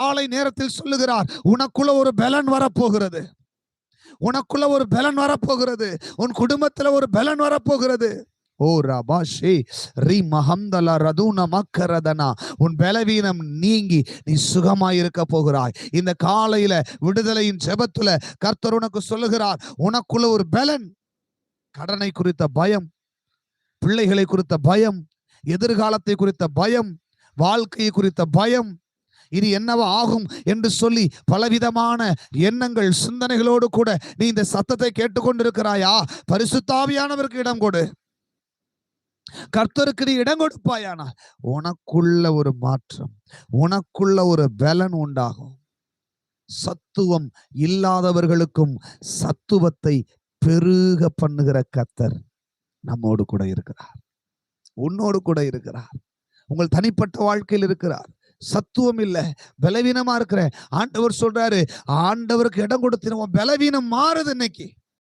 காலை நேரத்தில் சொல்லுகிறார், உனக்குள்ள ஒரு பலன் வரப்போகிறது, உனக்குள்ள ஒரு பலன் வரப்போகிறது, உன் குடும்பத்துல ஒரு பலன் வரப்போகிறது. ஓ ரபாஷே ரி மஹம்தலா ரதுன மக்கரதனா, உன் பலவீனம் நீங்கி நீ சுகமாய் இருக்க போகிறாய். இந்த காலையில விடுதலையின் ஜெபத்துல கர்த்தர் உனக்கு சொல்லுகிறார், உனக்குள்ள ஒரு பலன். கடனை குறித்த பயம், பிள்ளைகளை குறித்த பயம், எதிர்காலத்தை குறித்த பயம், வாழ்க்கையை குறித்த பயம், இது என்னவா ஆகும் என்று சொல்லி பலவிதமான எண்ணங்கள் சிந்தனைகளோடு கூட நீ இந்த சத்தத்தை கேட்டுக்கொண்டிருக்கிறாயா? பரிசுத்த ஆவியானவருக்கு இடம் கொடு, கர்த்தருக்கு நீ இடம் கொடுப்பாயானால் உனக்குள்ள ஒரு மாற்றம், உனக்குள்ள ஒரு பலன் உண்டாகும். சத்துவம் இல்லாதவர்களுக்கும் சத்துவத்தை பெருக பண்ணுகிற கர்த்தர் நம்மோடு கூட இருக்கிறார், உன்னோடு கூட இருக்கிறார், உங்கள் தனிப்பட்ட வாழ்க்கையில் இருக்கிறார். சத்துவம் இல்ல, பலவீனமா இருக்கிற ஆண்டவர் சொல்றாரு, ஆண்டவருக்கு இடம் கொடுத்து பலவீனம் மாறுது. இன்னைக்கு